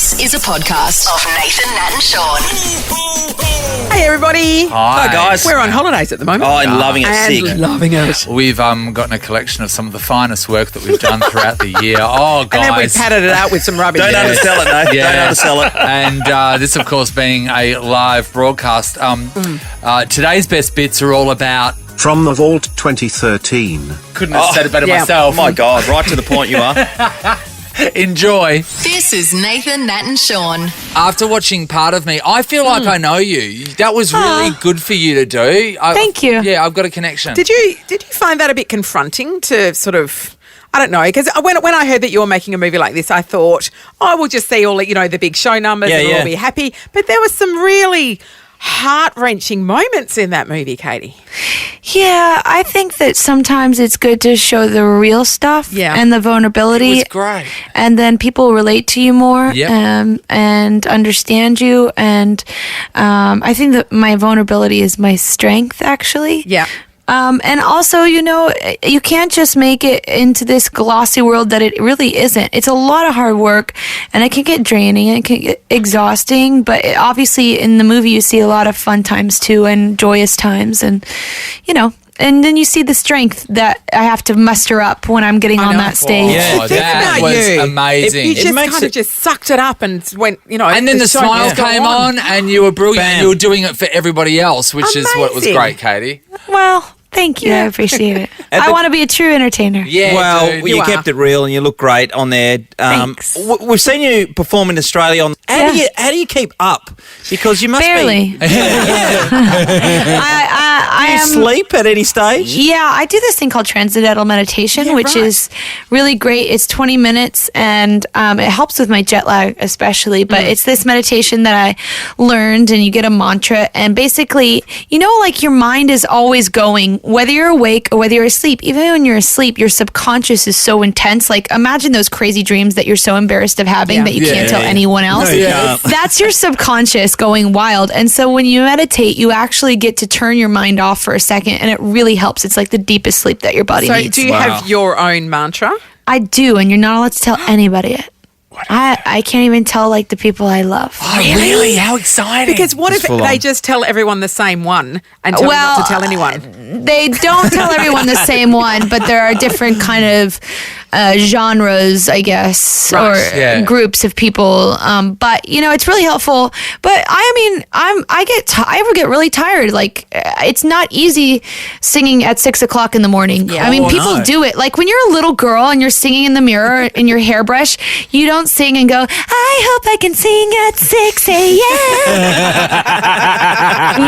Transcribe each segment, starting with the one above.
This is a podcast of Nathan, Nat and Shaun. Hey, everybody. Hi, guys. We're on holidays at the moment. Oh, I'm loving it. And Sick. loving it. We've gotten a collection of some of the finest work that we've done throughout the year. Oh, guys. And then we padded it out with some rubbish. Don't undersell it, no. Yeah. Don't undersell it. And this, of course, being a live broadcast. Today's best bits are all about... From the Vault 2013. Couldn't have said it better yeah. myself. Oh, my God. Right to the point you are. Enjoy. This is Nathan, Nat and Shaun. After watching Part of Me, I feel like I know you. That was really good for you to do. Thank you. Yeah, I've got a connection. Did you find that a bit confronting to sort of... I don't know, because when I heard that you were making a movie like this, I thought, we'll just see all the big show numbers and we'll all be happy. But there were some really heart-wrenching moments in that movie, Katy. Yeah, I think that sometimes it's good to show the real stuff and the vulnerability. It was great. And then people relate to you more and understand you. And I think that my vulnerability is my strength, actually. Yeah. And also, you can't just make it into this glossy world that it really isn't. It's a lot of hard work, and it can get draining, and it can get exhausting, but obviously in the movie you see a lot of fun times too, and joyous times, and, and then you see the strength that I have to muster up when I'm getting on that stage. Yeah, that about was you. amazing. You just just sucked it up and went, And then the show smile must go came on, and you were brilliant. And you were doing it for everybody else, which is what was Amazing. great, Katy. Well, thank you. I appreciate it. I want to be a true entertainer. Yeah, Well, dude. you kept it real and you look great on there. Thanks. We've seen you perform in Australia. How do you keep up? Because you must Barely. be... I Do you am. sleep at any stage? Yeah, I do this thing called transcendental meditation, which is really great. It's 20 minutes, and it helps with my jet lag especially. But it's this meditation that I learned, and you get a mantra, and basically, like your mind is always going, whether you're awake or whether you're asleep. Even when you're asleep, your subconscious is so intense. Like, imagine those crazy dreams that you're so embarrassed of having that you can't tell anyone else. No, you can't. That's your subconscious going wild. And so when you meditate, you actually get to turn your mind off for a second, and it really helps. It's like the deepest sleep that your body needs. So do you have your own mantra? I do, and you're not allowed to tell anybody it. I can't even tell the people I love. Oh, really? How exciting. Because what if full they on. just tell everyone the same one and tell you not to tell anyone? They don't tell everyone the same one, but there are different kind of genres, I guess, or groups of people. But it's really helpful. But I get really tired. Like, it's not easy singing at 6 o'clock in the morning. Yeah. I mean, people do it. Like when you're a little girl and you're singing in the mirror in your hairbrush, you don't sing and go, I hope I can sing at 6 a.m.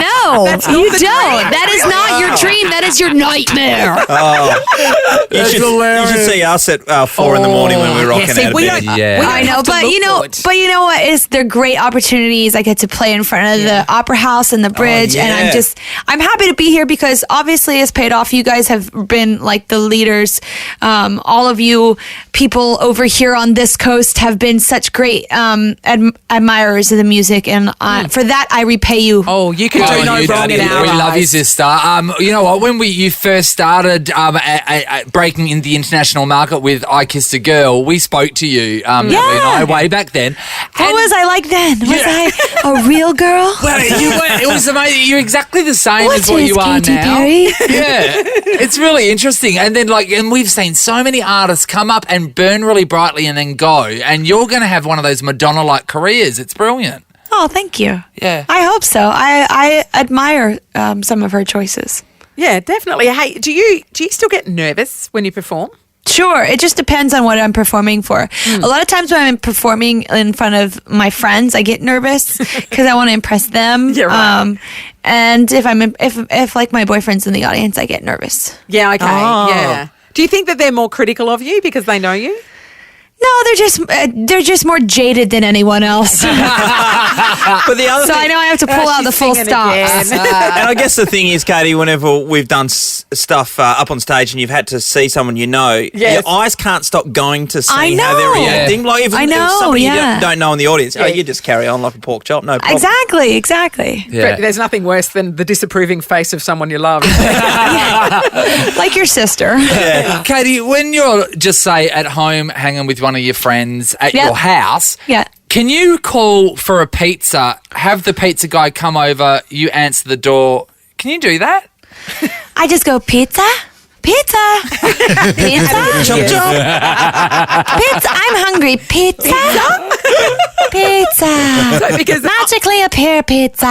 No, you don't. That is not your dream. That is your nightmare. You should see us at 4 in the morning when we're rocking out of bed. I know, but you know what? They're great opportunities. I get to play in front of the Opera House and the Bridge, and I'm happy to be here because obviously it's paid off. You guys have been like the leaders. All of you people over here on this coast have been such great admirers of the music, and for that I repay you. Oh, you can do no wrong in our We love you, eyes. sister. You know what? When you first started breaking in the international market with I Kissed a Girl, we spoke to you way back then. What was I like then? Was I a real girl? Well, it was amazing. You're exactly the same What as what is you are Katy now. Perry? Yeah, it's really interesting. And then, and we've seen so many artists come up and burn really brightly and then go. And you're going to have one of those Madonna-like careers. It's brilliant. Oh, thank you. Yeah. I hope so. I admire some of her choices. Yeah, definitely. Hey, do you still get nervous when you perform? Sure. It just depends on what I'm performing for. A lot of times when I'm performing in front of my friends, I get nervous because I want to impress them. Yeah, right. And if like my boyfriend's in the audience, I get nervous. Yeah, okay. Yeah. Do you think that they're more critical of you because they know you? No, they're just more jaded than anyone else. But the other So I know I have to pull out the full singing stops. again. and I guess the thing is, Katy, whenever we've done stuff up on stage and you've had to see someone you know, Yes. your eyes can't stop going to see I how they're know. reacting. Like if, I if know, somebody yeah. you don't know in the audience, you just carry on like a pork chop, no problem. Exactly. Yeah. But there's nothing worse than the disapproving face of someone you love. Like your sister. Katy, when you're just say at home hanging with one of your friends at Yep. your house, Yeah. Can you call for a pizza, have the pizza guy come over, you answer the door? Can you do that? I just go, pizza? Pizza? Pizza? Chop, chop. Pizza? I'm hungry. Pizza? Pizza. So because Magically appear pizza.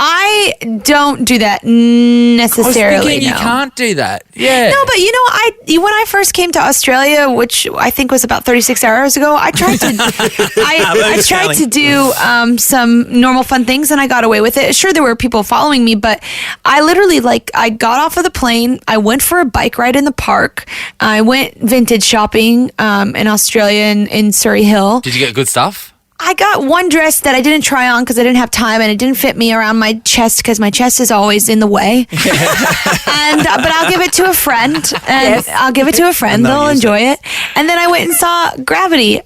I don't do that necessarily. I was thinking you no. can't do that. Yeah. No, but when I first came to Australia, which I think was about 36 hours ago, I tried to I tried to do some normal fun things, and I got away with it. Sure, there were people following me, but I literally I got off of the plane. I went for a bike ride in the park. I went vintage shopping in Australia in Surrey Hill. Did you get good stuff? I got one dress that I didn't try on because I didn't have time, and it didn't fit me around my chest because my chest is always in the way. But I'll give it to a friend, and I'll give it to a friend. They'll enjoy it. And then I went and saw Gravity in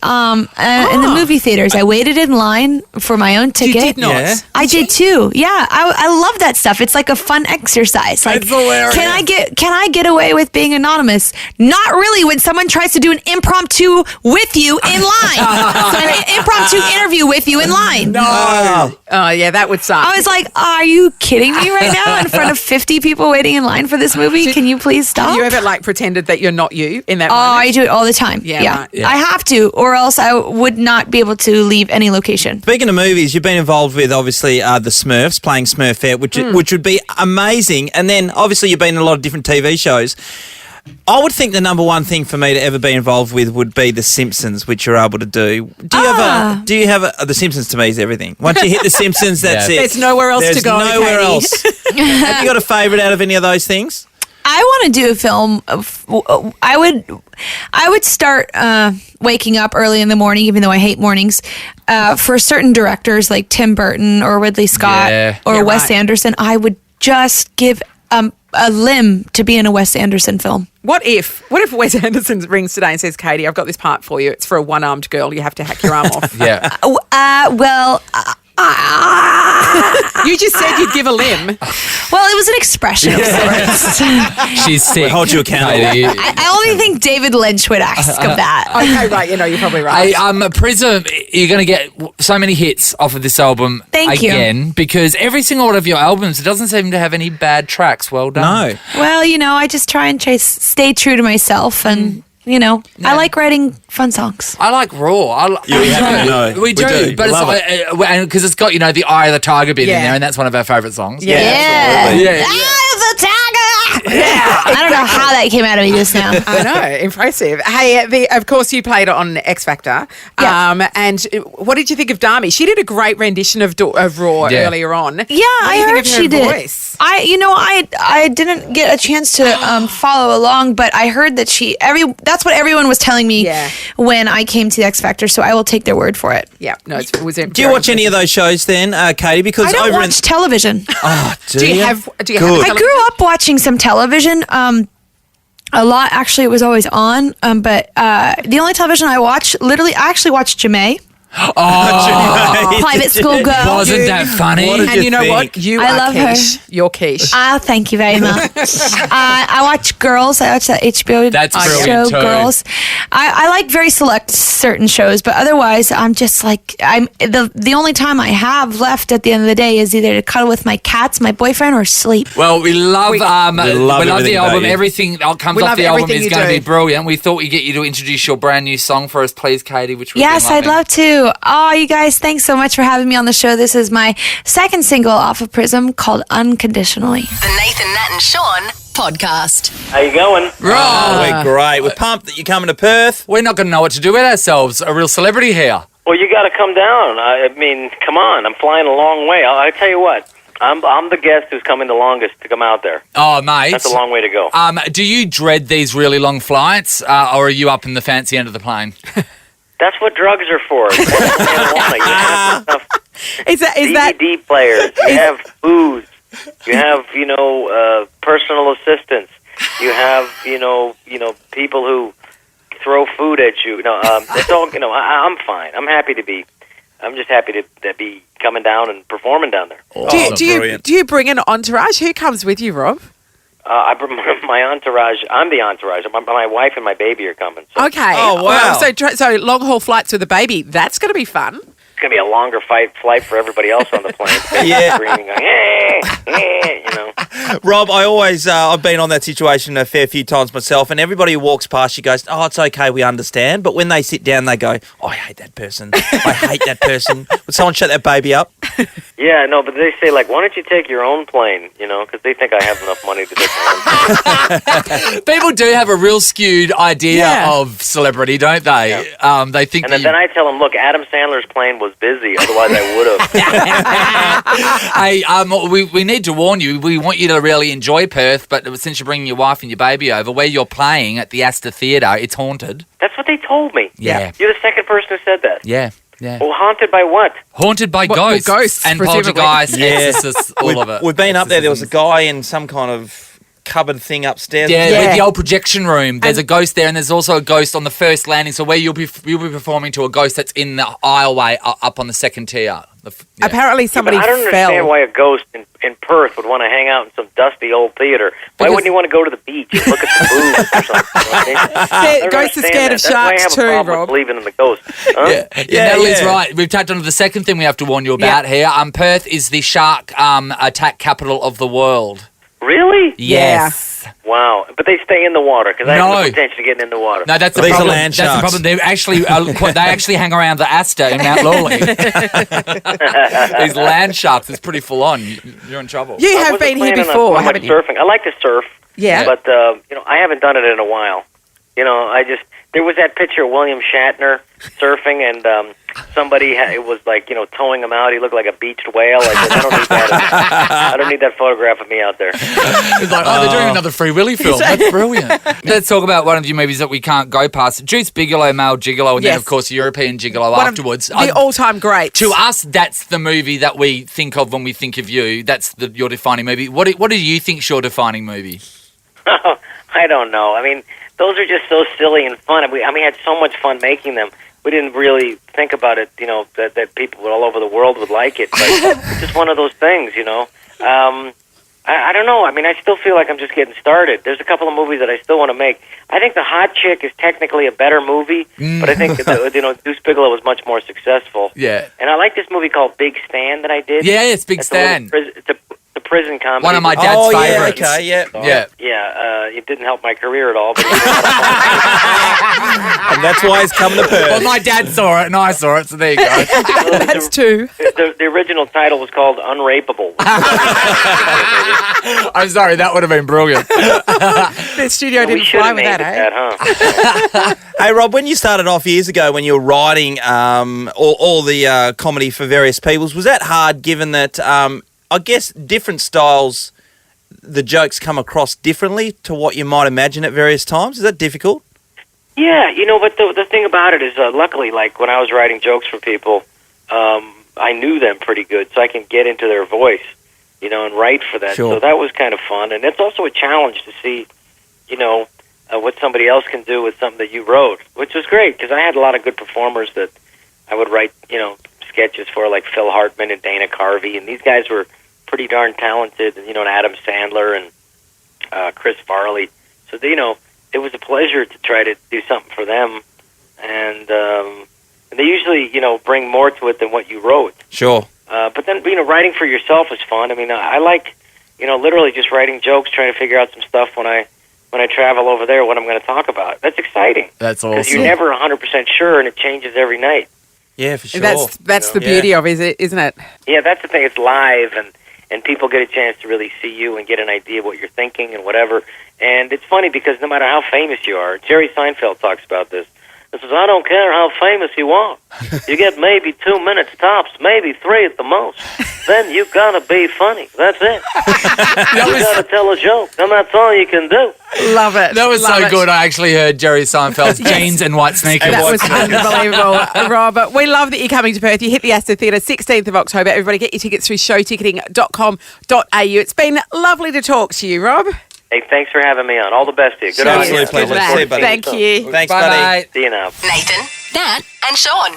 the movie theaters. I waited in line for my own ticket. you did not. Yeah. I did too. Yeah, I love that stuff. It's like a fun exercise. Like, It's hilarious. Can I get away with being anonymous? Not really. When someone tries to do an impromptu with you in line, an impromptu interview with you in line. Oh. Oh, yeah, that would suck. I was like, are you kidding me right now in front of 50 people waiting in line for this movie? Can you please stop? Have you ever pretended that you're not you in that Oh, I moment? do it all the time. Yeah, right. I have to, or else I would not be able to leave any location. Speaking of movies, you've been involved with obviously the Smurfs, playing Smurfette, which would be amazing. And then obviously you've been in a lot of different TV shows. I would think the number one thing for me to ever be involved with would be The Simpsons, which you're able to do. Do you have The Simpsons to me is everything. Once you hit The Simpsons, that's Yeah. it. There's nowhere else There's to go, nowhere Katie. else. Have you got a favourite out of any of those things? I want to do a film. I would start waking up early in the morning, even though I hate mornings. For certain directors like Tim Burton or Ridley Scott Yeah. or Yeah, Wes right. Anderson, I would just give a limb to be in a Wes Anderson film. What if Wes Anderson rings today and says, Katie, I've got this part for you. It's for a one-armed girl. You have to hack your arm off. Yeah. You just said you'd give a limb. Well, it was an expression of sorts. She's sick. Hold you accountable. Katie. I only think David Lynch would ask of that. Okay, right. You're probably right. Prism, you're going to get so many hits off of this album Thank you. again because every single one of your albums, it doesn't seem to have any bad tracks. Well done. No. Well, I just try and stay true to myself, and I like writing fun songs. I like Raw. Yeah, we have to know. We do. But Love it's because it's got the Eye of the Tiger bit in Yeah. there, and that's one of our favourite songs. Yeah. absolutely. Yeah. Eye of the tiger. Yeah. I don't know how that came out of me just now. I know, impressive. Hey, of course you played on X Factor. Yeah. And what did you think of Dami? She did a great rendition of Raw Yeah. earlier on. Yeah, What do you I think heard of her she did. voice? I didn't get a chance to follow along, but I heard that that's what everyone was telling me Yeah. when I came to the X Factor, so I will take their word for it. Yeah, no, it was. Do you watch any of those shows then, Katie? Because I don't over watch television. Do you have? Good. I grew up watching some television. A lot, actually, it was always on. But the only television I watch, I actually watched Jamae. Private school girl. Wasn't that funny? What did And you know what? think? You I are love her. quiche. You're quiche. Ah, thank you very much. I watch Girls. I watch that HBO That's show, brilliant too. Girls. I like very select certain shows, but otherwise, I'm just like the only time I have left at the end of the day is either to cuddle with my cats, my boyfriend, or sleep. Well, we love We love the everything about album. you. Everything that comes We off love the album everything is you going to do. be brilliant. We thought we'd get you to introduce your brand new song for us, please, Katie. Which we've Yes, been I'd love to. Oh, you guys, thanks so much for having me on the show. This is my second single off of Prism called Unconditionally. The Nathan, Nat and Sean podcast. How you going? Oh, we're great. We're pumped that you're coming to Perth. We're not going to know what to do with ourselves. A real celebrity here. Well, you got to come down. I mean, come on. I'm flying a long way. I tell you what. I'm the guest who's coming the longest to come out there. Oh, mate. That's a long way to go. Do you dread these really long flights, or are you up in the fancy end of the plane? That's what drugs are for. You have enough Is that? DVD players. You have booze. You have personal assistants. You have people who throw food at you. It's all. I'm fine. I'm just happy to be coming down and performing down there. Do you bring an entourage? Who comes with you, Rob? My entourage. I'm the entourage. My wife and my baby are coming. So Okay. Oh, wow. So long haul flights with a baby. That's going to be fun. it's going to be a longer flight for everybody else on the plane. Yeah. Screaming, going, you know. Rob, I always, I've been on that situation a fair few times myself, and everybody who walks past you goes, oh, it's okay, we understand. But when they sit down, they go, oh, I hate that person. I hate that person. Would someone shut that baby up? Yeah, no, but they say, like, why don't you take your own plane, you know, because they think I have enough money to take my own plane. People do have a real skewed idea Yeah. of celebrity, don't they? Yeah. They think And then I tell them, look, Adam Sandler's plane was busy, otherwise I would have. Hey, we need to warn you. We want you to really enjoy Perth, but since you're bringing your wife and your baby over, where you're playing at the Astor Theatre, it's haunted. That's what they told me. Yeah. You're the second person who said that. Yeah. Yeah. Well, haunted by what? Haunted by Well, ghosts. ghosts, and presumably. poltergeists, Yeah. exorcists, all of it. We've been up there. There was a guy in some kind of cupboard thing upstairs. Yeah, with Yeah. the old projection room. There's a ghost there, and there's also a ghost on the first landing. So where you'll be performing to a ghost that's in the aisleway up on the second tier. Yeah. Apparently somebody But I don't understand fell. why a ghost in Perth would want to hang out in some dusty old theater. Why Because- wouldn't he want to go to the beach and look at the boobs or something? I don't Ghosts are understand scared that. of That's why I sharks have a too, problem Rob. with believing in the ghost. Huh? Yeah, Natalie's yeah. right. We've touched on the second thing we have to warn you about here. Perth is the shark attack capital of the world. Really? Yes. Wow. But they stay in the water because I have No. no intention of getting in the water. No, that's the These are problem. land That's the sharks. problem. They actually hang around the Astor in Mount Lawley. These land sharks, it's pretty full on. You're in trouble. You I have wasn't been here planning on before, doing much haven't you? surfing. I like to surf. Yeah. But, I haven't done it in a while. There was that picture of William Shatner surfing, and it was like, towing him out. He looked like a beached whale. I said, I don't need that. I don't need that photograph of me out there. It's like, they're doing another Free Willy film. That's brilliant. Let's talk about one of your movies that we can't go past. Juice Bigelow, Male Gigolo, and then, Yes. of course, European Gigolo One of afterwards. the all-time greats. To us, that's the movie that we think of when we think of you. That's your defining movie. What do you think's your defining movie? I don't know. I mean, those are just so silly and fun. We had so much fun making them. We didn't really think about it, that people all over the world would like it. But it's just one of those things, I don't know. I mean, I still feel like I'm just getting started. There's a couple of movies that I still want to make. I think The Hot Chick is technically a better movie, but I think Deuce Bigelow was much more successful. Yeah. And I like this movie called Big Stan that I did. Yeah, it's Big It's a little Stan. It's a prison comedy. One of my dad's Oh, yeah, favourites. okay, yeah. Yeah. Yeah, it didn't help my career at all. But And that's why he's coming to Perth. Well, my dad saw it and I saw it, so there you go. That's two. the original title was called Unrapeable. I'm sorry, that would have been brilliant. The studio We didn't should fly have with named that, it that, huh? Hey, Rob, when you started off years ago, when you were writing all the comedy for various peoples, was that hard given that, I guess, different styles, the jokes come across differently to what you might imagine at various times? Is that difficult? Yeah, but the thing about it is, luckily, like when I was writing jokes for people, I knew them pretty good, so I can get into their voice, and write for that. Sure. So that was kind of fun, and it's also a challenge to see, what somebody else can do with something that you wrote, which was great because I had a lot of good performers that I would write, sketches for, like Phil Hartman and Dana Carvey, and these guys were pretty darn talented, and Adam Sandler and Chris Farley. So it was a pleasure to try to do something for them, and they usually bring more to it than what you wrote. Sure. But then writing for yourself is fun. I mean, I like literally just writing jokes, trying to figure out some stuff when I travel over there, what I'm going to talk about. That's exciting. That's Because awesome. you're never 100% sure, and it changes every night. Yeah, for sure. That's the beauty of it, isn't it? Yeah, that's the thing. It's live, and people get a chance to really see you and get an idea of what you're thinking and whatever. And it's funny because no matter how famous you are, Jerry Seinfeld talks about this. He says, I don't care how famous you are. You get maybe 2 minutes tops, maybe 3 at the most. Then you got to be funny. That's it. You got to tell a joke, and that's all you can do. Love it. That was Love so it. good. I actually heard Jerry Seinfeld's jeans and white sneakers. That was unbelievable, Rob. We love that you're coming to Perth. You hit the Astor Theatre 16th of October. Everybody get your tickets through showticketing.com.au. It's been lovely to talk to you, Rob. Hey, thanks for having me on. All the best to you. Good on you. Absolute pleasure. Good See you, buddy. Thank you. Thanks, Bye-bye. buddy. See you now. Nathan, Nat, and Sean.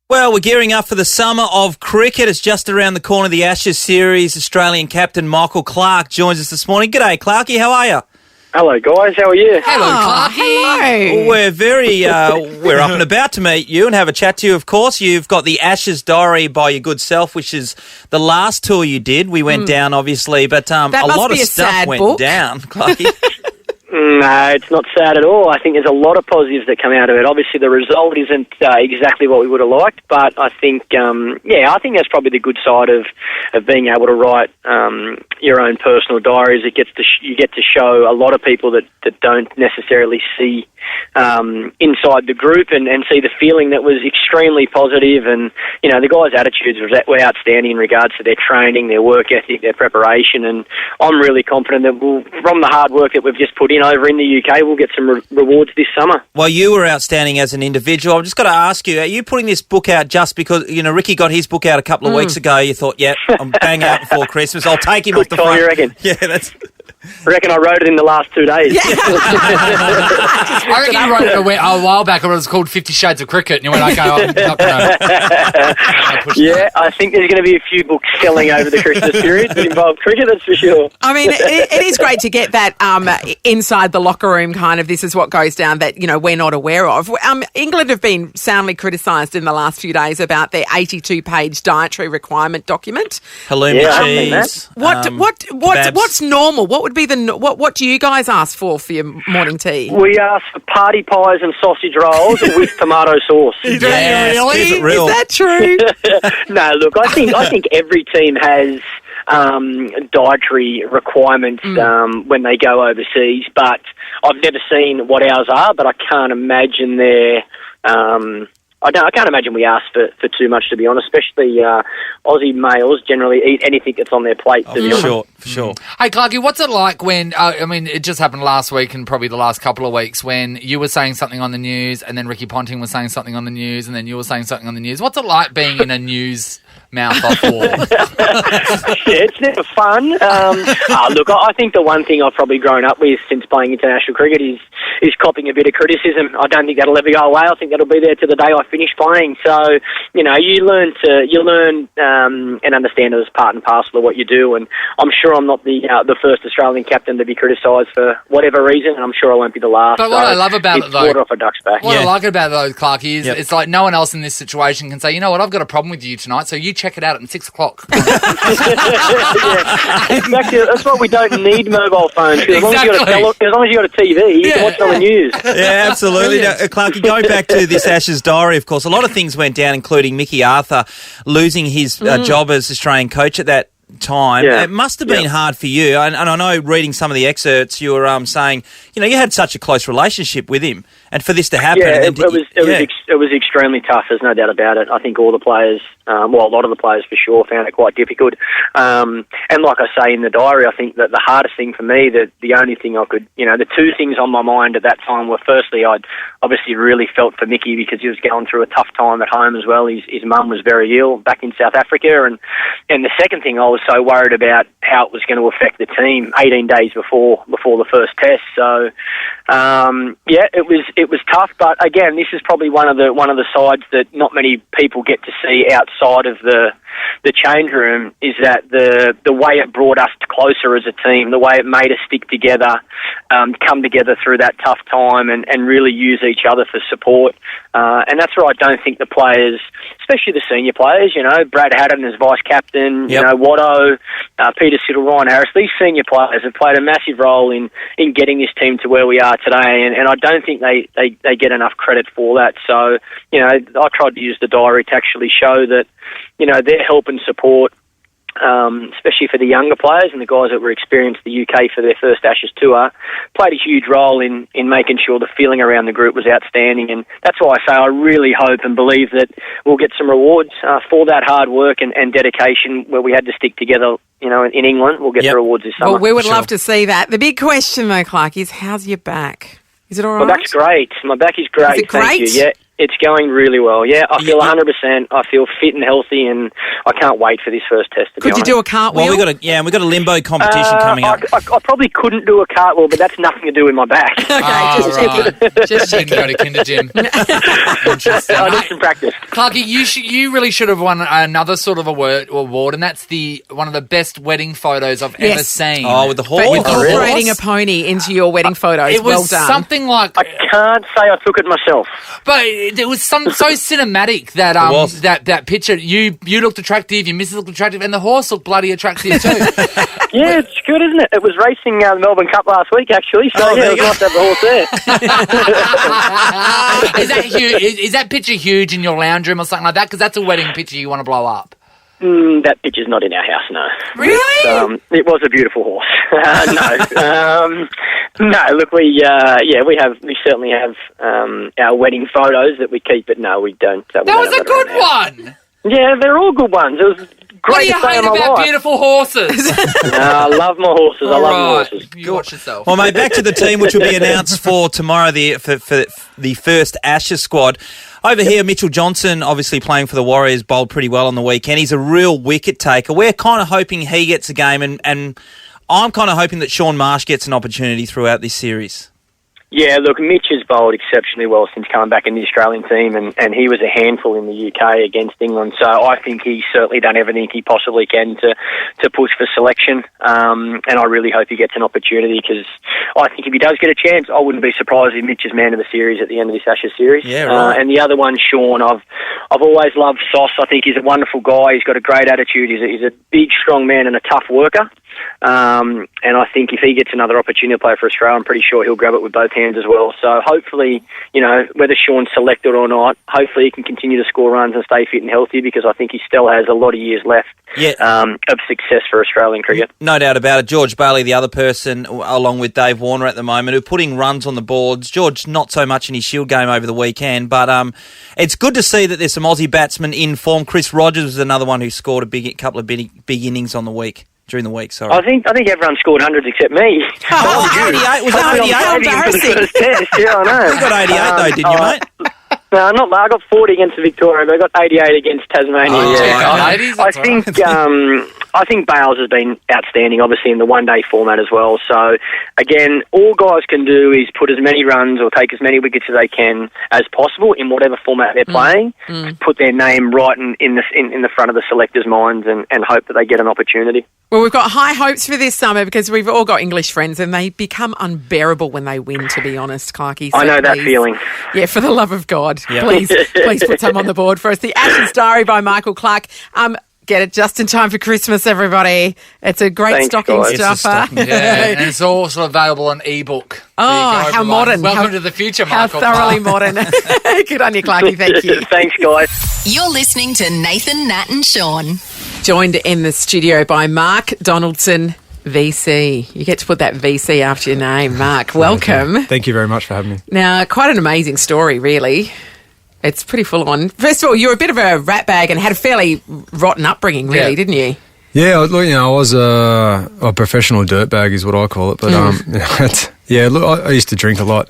Well, we're gearing up for the summer of cricket. It's just around the corner. The Ashes series. Australian captain Michael Clarke joins us this morning. G'day, Clarkie. How are you? Hello, guys. How are you? Hello, Clarky. Hello. Well, we're up and about to meet you and have a chat to you, of course. You've got the Ashes Diary by your good self, which is the last tour you did. We went down, obviously, but a lot of stuff went down, Clarkie. No, it's not sad at all. I think there's a lot of positives that come out of it. Obviously, the result isn't exactly what we would have liked, but I think, I think that's probably the good side of being able to write your own personal diaries. You get to show a lot of people that don't necessarily see inside the group and see the feeling that was extremely positive. And the guys' attitudes were outstanding in regards to their training, their work ethic, their preparation. And I'm really confident that from the hard work that we've just put in over in the UK, we'll get some rewards this summer. Well, you were outstanding as an individual. I've just got to ask you, are you putting this book out just because, Ricky got his book out a couple of weeks ago? You thought, I'm bang out before Christmas. I'll take him off the front. You reckon? Yeah, that's... I reckon I wrote it in the last 2 days. I reckon you wrote it a while back when it was called 50 Shades of Cricket, and you went, okay, I'm not going to... Yeah, I think there's going to be a few books selling over the Christmas period that involve cricket, that's for sure. I mean, it is great to get that inside the locker room kind of, this is what goes down that, we're not aware of. England have been soundly criticised in the last few days about their 82-page dietary requirement document. Halloumi cheese. What's normal? What would be what do you guys ask for your morning tea? We ask for party pies and sausage rolls with tomato sauce. Yes, really? keep it real. Is that true? No, look, I think every team has dietary requirements when they go overseas, but I've never seen what ours are, but I can't imagine I can't imagine we ask for too much, to be honest, especially Aussie males generally eat anything that's on their plate. For sure. Hey, Clarky, what's it like when, it just happened last week and probably the last couple of weeks when you were saying something on the news and then Ricky Ponting was saying something on the news and then you were saying something on the news. What's it like being in a news mouth-off war? Yeah, it's never fun. Look, I think the one thing I've probably grown up with since playing international cricket is copping a bit of criticism. I don't think that'll ever go away. I think that'll be there to the day I finish playing. So, you learn and understand it as part and parcel of what you do. And I'm sure I'm not the first Australian captain to be criticised for whatever reason, and I'm sure I won't be the last. But what I love about it, though, water off a duck's back. What I like about it, though, Clarky, is it's like no one else in this situation can say, you know what, I've got a problem with you tonight, so you check it out at 6 o'clock. Exactly. That's why we don't need mobile phones. As long as you got a TV, you can watch it on the news. Yeah, absolutely. Now, Clarky, going back to this Ashes Diary, of course, a lot of things went down, including Mickey Arthur losing his job as Australian coach at that time. Yeah. It must have been hard for you. And I know reading some of the excerpts, you were saying, you had such a close relationship with him. And for this to happen... Yeah, it was extremely tough. There's no doubt about it. I think all the players, a lot of the players for sure, found it quite difficult. And like I say in the diary, I think that the hardest thing for me, the only thing I could... the two things on my mind at that time were, firstly, I'd obviously really felt for Mickey because he was going through a tough time at home as well. His mum was very ill back in South Africa. And the second thing, I was so worried about how it was going to affect the team 18 days before the first test. So, it was tough. But again, this is probably one of the sides that not many people get to see outside of the change room, is that the way it brought us closer as a team, the way it made us stick together, come together through that tough time and really use each other for support. And that's where I don't think the players, especially the senior players, Brad Haddon as vice captain, Watto, Peter Siddle, Ryan Harris, these senior players have played a massive role in getting this team to where we are today, and I don't think they get enough credit for that. So, I tried to use the diary to actually show that, their help and support, especially for the younger players and the guys that were experienced the UK for their first Ashes tour, played a huge role in making sure the feeling around the group was outstanding. And that's why I say I really hope and believe that we'll get some rewards for that hard work and dedication where we had to stick together. In England, we'll get the rewards this summer. Well, we would love to see that. The big question, though, Clarke, is how's your back? Is it all right? My back's great. My back is great. Is it great? Thank you. It's going really well. Yeah, I feel 100%. I feel fit and healthy, and I can't wait for this first test. Could you do a cartwheel? Well, we got a limbo competition coming up. I probably couldn't do a cartwheel, but that's nothing to do with my back. Just you can go to Kinder Gym. Interesting. I need some practice. Clarky, you really should have won another sort of award, and that's one of the best wedding photos I've ever seen. Oh, with the horse? But incorporating a pony into your wedding photos. It was well done. something like... I can't say I took it myself. But it was so cinematic that that picture. You looked attractive, your missus looked attractive, and the horse looked bloody attractive too. Yeah, it's good, isn't it? It was racing the Melbourne Cup last week, actually. So it was nice to have the horse there. Is that huge? Is that picture huge in your lounge room or something like that? Because that's a wedding picture you want to blow up. That picture's not in our house, no. Really? It was a beautiful horse. No. Look, we certainly have our wedding photos that we keep, but no, we don't. That was a good one. Yeah, they're all good ones. It was great to say in my life. What do you hate about beautiful horses? I love my horses. I love my horses. You watch yourself. Well, mate, back to the team, which will be announced for tomorrow for the first Ashes squad. Over here, Mitchell Johnson, obviously playing for the Warriors, bowled pretty well on the weekend. He's a real wicket taker. We're kind of hoping he gets a game, and I'm kind of hoping that Shaun Marsh gets an opportunity throughout this series. Yeah, look, Mitch has bowled exceptionally well since coming back in the Australian team, and he was a handful in the UK against England, so I think he's certainly done everything he possibly can to push for selection, and I really hope he gets an opportunity, because I think if he does get a chance, I wouldn't be surprised if Mitch is man of the series at the end of this Ashes series. Yeah, right. And the other one, Shaun, I've always loved Sauce. I think he's a wonderful guy. He's got a great attitude. He's a big, strong man and a tough worker. And I think if he gets another opportunity to play for Australia, I'm pretty sure he'll grab it with both hands as well. So hopefully, whether Shaun's selected or not, hopefully he can continue to score runs and stay fit and healthy, because I think he still has a lot of years left of success for Australian cricket. No doubt about it. George Bailey, the other person, along with Dave Warner at the moment, who are putting runs on the boards. George, not so much in his Shield game over the weekend, but it's good to see that there's some Aussie batsmen in form. Chris Rogers was another one who scored a couple of big innings on the week. During the week, sorry. I think everyone scored hundreds except me. 88? Was that 88? How embarrassing. Yeah, I know. You got 88 though, didn't you, mate? No, not I got 40 against Victoria, but I got 88 against Tasmania. I think Bales has been outstanding, obviously, in the one-day format as well. So, again, all guys can do is put as many runs or take as many wickets as they can as possible in whatever format they're playing, put their name right in the front of the selectors' minds and hope that they get an opportunity. Well, we've got high hopes for this summer, because we've all got English friends and they become unbearable when they win, to be honest, Clarky. So I know that feeling. Yeah, for the love of God, please put some on the board for us. The Ashes Diary by Michael Clarke. Get it just in time for Christmas, everybody. It's a great stocking stuffer. Yeah, and it's also available on ebook. Oh, how modern. Welcome to the future, Michael. How thoroughly modern. Good on you, Clarky. Thank you. Thanks, guys. You're listening to Nathan, Nat and Shaun. Joined in the studio by Mark Donaldson, VC. You get to put that VC after your name, Mark. Welcome. Thank you very much for having me. Now, quite an amazing story, really. It's pretty full on. First of all, you were a bit of a rat bag and had a fairly rotten upbringing, really, didn't you? Yeah, look, I was a professional dirtbag is what I call it. But I used to drink a lot.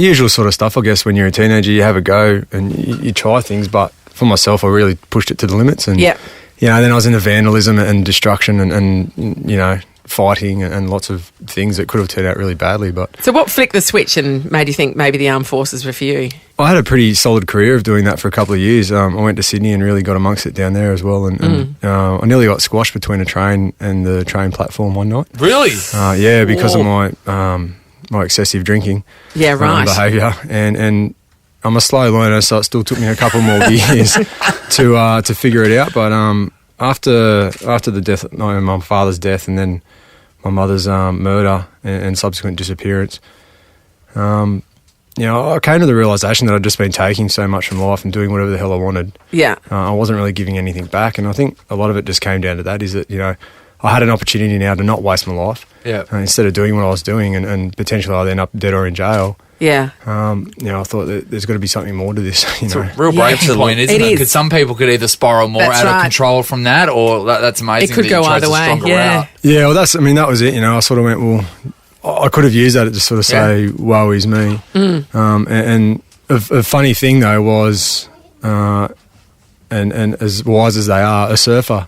Usual sort of stuff, I guess. When you're a teenager, you have a go and you try things. But for myself, I really pushed it to the limits. And then I was into vandalism and destruction and fighting and lots of things that could have turned out really badly. But so what flicked the switch and made you think maybe the armed forces were for you? I had a pretty solid career of doing that for a couple of years. I went to Sydney and really got amongst it down there as well. And I nearly got squashed between a train and the train platform one night. Really? Because of my excessive drinking. Yeah, right. Behaviour. And I'm a slow learner, so it still took me a couple more years to figure it out. But after the death, my father's death, and then my mother's murder and subsequent disappearance, I came to the realisation that I'd just been taking so much from life and doing whatever the hell I wanted. Yeah. I wasn't really giving anything back, and I think a lot of it just came down to that, is that, I had an opportunity now to not waste my life. Yeah. Instead of doing what I was doing and potentially I'd end up dead or in jail. Yeah. I thought that there's got to be something more to this. It's a real breaking point, isn't it? Because some people could either spiral more out of control from that, or that's amazing. It could go either way. Yeah. Yeah. Well, that was it. I sort of went, well, I could have used that to sort of say, woe is me. And a funny thing though was, and as wise as they are, a surfer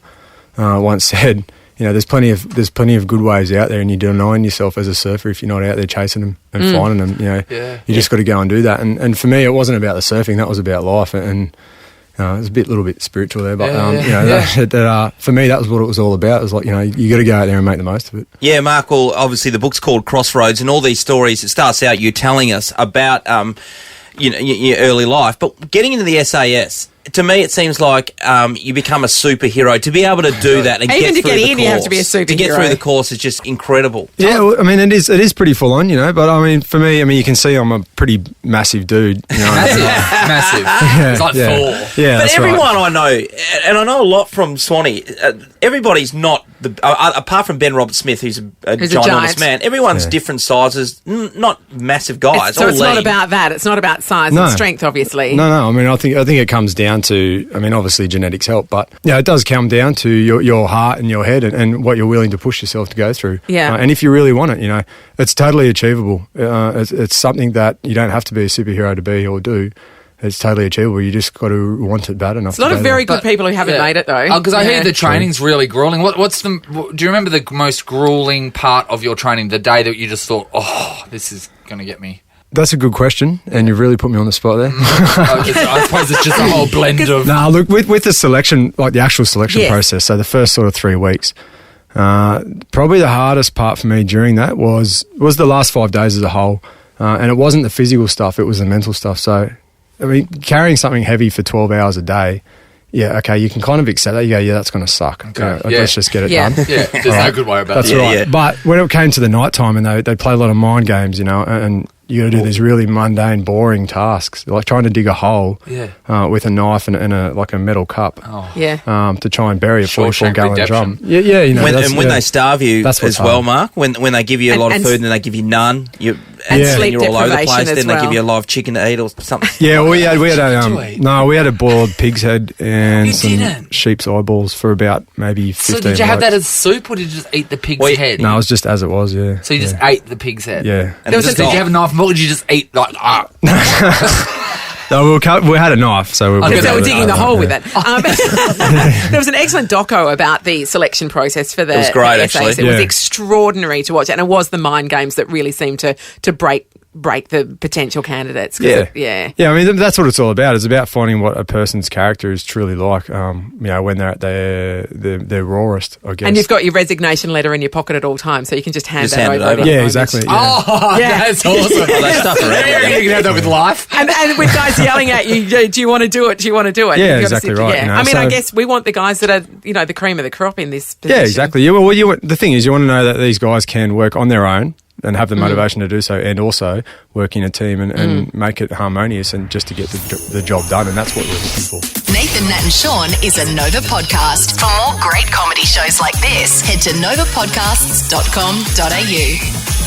once said, there's plenty of good waves out there, and you're denying yourself as a surfer if you're not out there chasing them and finding them. You just got to go and do that. And for me, it wasn't about the surfing; that was about life. And it was a little bit spiritual there, but for me, that was what it was all about. It was like, you got to go out there and make the most of it. Yeah, Mark. Well, obviously the book's called Crossroads, and all these stories. It starts out you telling us about your early life, but getting into the SAS. To me, it seems like you become a superhero. To be able to do that and even get through the course, you have to be a superhero. To get through the course is just incredible. Yeah, well, I mean, it is pretty full on, but I mean, for me, you can see I'm a pretty massive dude. Massive. It's like 4. Yeah, but everyone I know, and I know a lot from Swanee, everybody's not, apart from Ben Robert-Smith, who's a ginormous man, everyone's different sizes, not massive guys. So it's not about that. It's not about size and strength, obviously. No. I mean, I think it comes down to, obviously genetics help, but it does come down to your heart and your head and what you're willing to push yourself to go through. Yeah. And if you really want it, it's totally achievable. It's something that you don't have to be a superhero to be or do. It's totally achievable. You just got to want it bad enough. There's a lot of very good people who haven't made it, though. Because I hear the training's really grueling. Do you remember the most grueling part of your training, the day that you just thought, this is going to get me? That's a good question, and you've really put me on the spot there. I suppose it's just a whole blend of... No, look, with the selection, like the actual selection process, so the first sort of 3 weeks, probably the hardest part for me during that was the last 5 days as a whole, and it wasn't the physical stuff, it was the mental stuff. So, carrying something heavy for 12 hours a day, you can kind of accept that. You go, that's going to suck. Okay. Let's just get it done. Yeah, there's no good way about it. That's right. Yeah. But when it came to the night time and they play a lot of mind games, and you got to do these really mundane, boring tasks, like trying to dig a hole with a knife and a metal cup to try and bury a 44-gallon drum. When they starve you as well, Mark, when they give you a lot of food and then they give you none, you're all over the place, then they give you a live chicken to eat or something. Yeah, we had a boiled pig's head and some sheep's eyeballs for about maybe 15 So did you have that as soup or did you just eat the pig's head? No, it was just as it was, yeah. So you just ate the pig's head? Yeah. And did you have a knife? What did you just eat? No, we had a knife, so we're digging the hole with it. There was an excellent doco about the selection process for the It was great, essays. actually. It was extraordinary to watch, and it was the mind games that really seemed to break the potential candidates. I mean, that's what it's all about. It's about finding what a person's character is truly like, when they're at their rawest, I guess. And you've got your resignation letter in your pocket at all times, so you can just hand that over. Yeah, exactly. Yeah. That's awesome. They stuff around. You can have that with life. And with guys yelling at you, do you want to do it? Do you want to do it? Yeah, exactly right. Yeah. I guess we want the guys that are, the cream of the crop in this position. Yeah, exactly. Yeah, well, the thing is, you want to know that these guys can work on their own and have the motivation to do so, and also work in a team and make it harmonious and just to get the job done, and that's what we're looking for. Nathan, Nat and Shaun is a Nova podcast. For more great comedy shows like this, head to novapodcasts.com.au.